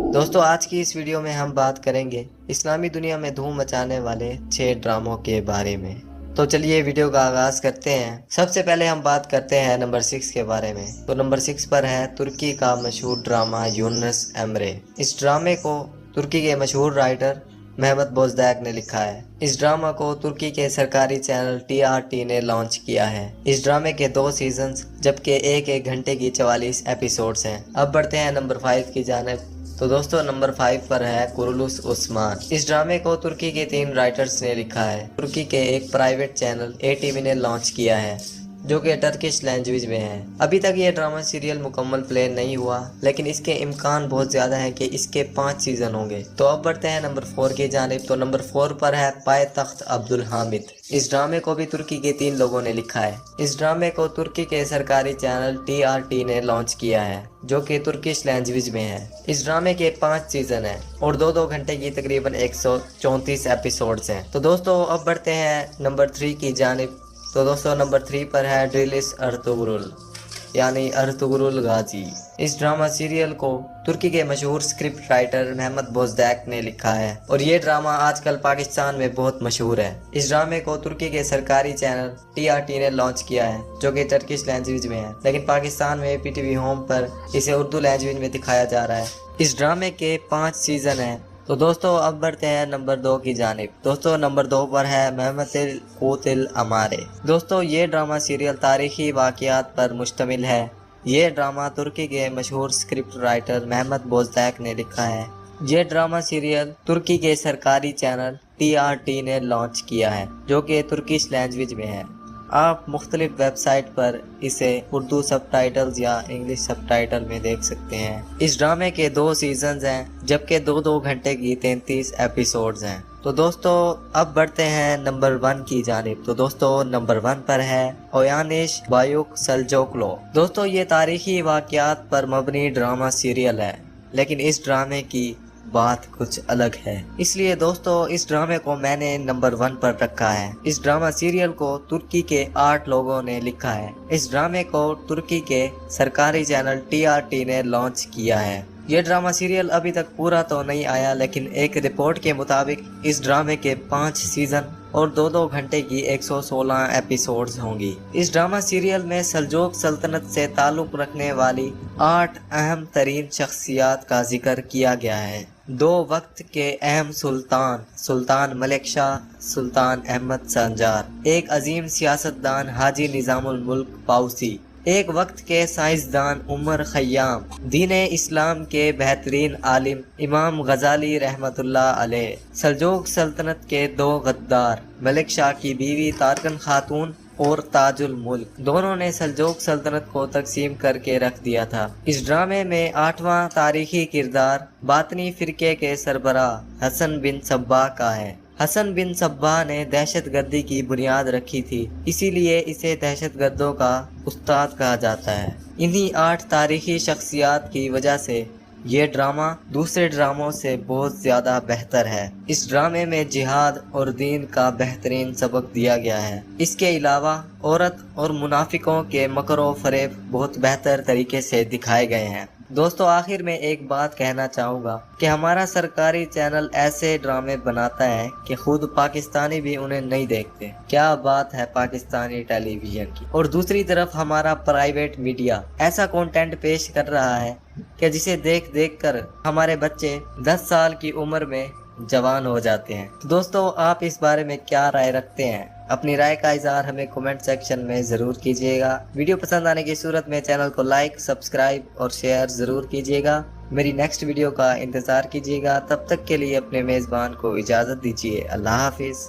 दोस्तों आज की इस वीडियो में हम बात करेंगे इस्लामी दुनिया में धूम मचाने वाले 6 ड्रामों के बारे में। तो चलिए वीडियो का आगाज करते हैं। सबसे पहले हम बात करते हैं नंबर 6 के बारे में। तो नंबर 6 पर है तुर्की का मशहूर ड्रामा यूनुस एम्रे। इस ड्रामे को तुर्की के मशहूर राइटर मेहमत बोजदाक ने लिखा है। इस ड्रामा को तुर्की के सरकारी चैनल TRT ने लॉन्च किया है। इस ड्रामे के 2 सीजन्स जबकि एक घंटे की 44 एपिसोड्स हैं। अब बढ़ते हैं नंबर 5 की जानिब। तो दोस्तों नंबर 5 पर है कुरुलुस उस्मान। इस ड्रामे को तुर्की के 3 राइटर्स ने लिखा है। तुर्की के एक प्राइवेट चैनल ATV ने लॉन्च किया है जो कि टर्किश लैंग्वेज में है। अभी तक ये ड्रामा सीरियल मुकम्मल प्ले नहीं हुआ, लेकिन इसके इम्कान बहुत ज़्यादा है कि इसके 5 सीज़न होंगे। तो अब बढ़ते हैं नंबर 4 की जानिब। तो नंबर 4 पर है पायतख्त अब्दुल हामिद। इस ड्रामे को भी तुर्की के 3 लोगों ने लिखा है। इस ड्रामे को तुर्की के सरकारी चैनल TRT ने लॉन्च किया है जो कि तुर्किश लैंग्वेज में है। इस ड्रामे के 5 सीज़न हैं और 2-2 घंटे की तकरीबन 134 एपिसोड्स हैं। तो दोस्तों अब बढ़ते हैं नंबर 3 की जानिब। तो दोस्तों नंबर 3 पर है ड्रिलिस अर्तुगरुल यानी अर्तुगरुल गाजी। इस ड्रामा सीरियल को तुर्की के मशहूर स्क्रिप्ट राइटर मेहमत बोजदाक ने लिखा है और ये ड्रामा आजकल पाकिस्तान में बहुत मशहूर है। इस ड्रामे को तुर्की के सरकारी चैनल TRT ने लॉन्च किया है जो कि टर्किश लैंग्वेज में है, लेकिन पाकिस्तान में PTV होम पर इसे उर्दू लैंग्वेज में दिखाया जा रहा है। इस ड्रामे के 5 सीजन हैं। तो दोस्तों अब बढ़ते हैं नंबर 2 की जानिब। दोस्तों नंबर 2 पर है मेहमतिल कोतिल अमारे। दोस्तों ये ड्रामा सीरियल तारीखी वाक़यात पर मुश्तमिल है। ये ड्रामा तुर्की के मशहूर स्क्रिप्ट राइटर मेहमत बोजदाक ने लिखा है। ये ड्रामा सीरियल तुर्की के सरकारी चैनल TRT ने लॉन्च किया है जो कि तुर्किश लैंग्वेज में है। आप मुख्तलिफ वेबसाइट पर इसे उर्दू सबटाइटल्स या इंग्लिश सबटाइटल में देख सकते हैं। इस ड्रामे के 2 सीजन्स हैं जबकि 2-2 घंटे की 33 एपिसोड्स हैं। तो दोस्तों अब बढ़ते हैं नंबर 1 की जानिब। तो दोस्तों नंबर 1 पर है ओयानिश बायुक सल्जोकलो। दोस्तों ये तारीखी वाक़यात पर मबनी ड्रामा सीरियल है, लेकिन इस ड्रामे की बात कुछ अलग है, इसलिए दोस्तों इस ड्रामे को मैंने नंबर 1 पर रखा है। इस ड्रामा सीरियल को तुर्की के 8 लोगों ने लिखा है। इस ड्रामे को तुर्की के सरकारी चैनल TRT ने लॉन्च किया है। ये ड्रामा सीरियल अभी तक पूरा तो नहीं आया, लेकिन एक रिपोर्ट के मुताबिक इस ड्रामे के 5 सीजन और 2-2 घंटे की 116 एपिसोड्स होंगी। इस ड्रामा सीरियल में सल्जोक सल्तनत से ताल्लुक़ रखने वाली 8 अहम तरीन शख्सियात का जिक्र किया गया है। 2 वक्त के अहम सुल्तान मलिक शाह, सुल्तान अहमद संजार, एक अजीम सियासतदान हाजी निज़ामुल मुल्क पाउसी, एक वक्त के साइंसदान उमर खय्याम, दीन इस्लाम के बेहतरीन आलिम इमाम गजाली रहमतुल्लाह अलैह, सल्जोक सल्तनत के 2 गद्दार मलिक शाह की बीवी तारकन खातून और ताजुल मुल्क, दोनों ने सल्जोक सल्तनत को तकसीम करके रख दिया था। इस ड्रामे में 8वां तारीखी किरदार बातनी फिरके के सरबराह हसन बिन सब्बाह का है। हसन बिन सब्बाह ने दहशतगर्दी की बुनियाद रखी थी, इसीलिए इसे दहशतगर्दों का उस्ताद कहा जाता है। इन्हीं 8 तारीखी शख्सियात की वजह से ये ड्रामा दूसरे ड्रामों से बहुत ज़्यादा बेहतर है। इस ड्रामे में जिहाद और दीन का बेहतरीन सबक दिया गया है। इसके अलावा औरत और मुनाफिकों के मकर व फरेब बहुत बेहतर तरीके से दिखाए गए हैं। दोस्तों आखिर में एक बात कहना चाहूँगा कि हमारा सरकारी चैनल ऐसे ड्रामे बनाता है कि खुद पाकिस्तानी भी उन्हें नहीं देखते। क्या बात है पाकिस्तानी टेलीविज़न की। और दूसरी तरफ हमारा प्राइवेट मीडिया ऐसा कंटेंट पेश कर रहा है कि जिसे देख देख कर हमारे बच्चे 10 साल की उम्र में जवान हो जाते हैं। तो दोस्तों आप इस बारे में क्या राय रखते हैं? अपनी राय का इज़हार हमें कमेंट सेक्शन में ज़रूर कीजिएगा। वीडियो पसंद आने की सूरत में चैनल को लाइक, सब्सक्राइब और शेयर ज़रूर कीजिएगा। मेरी नेक्स्ट वीडियो का इंतज़ार कीजिएगा। तब तक के लिए अपने मेज़बान को इजाज़त दीजिए। अल्लाह हाफिज़।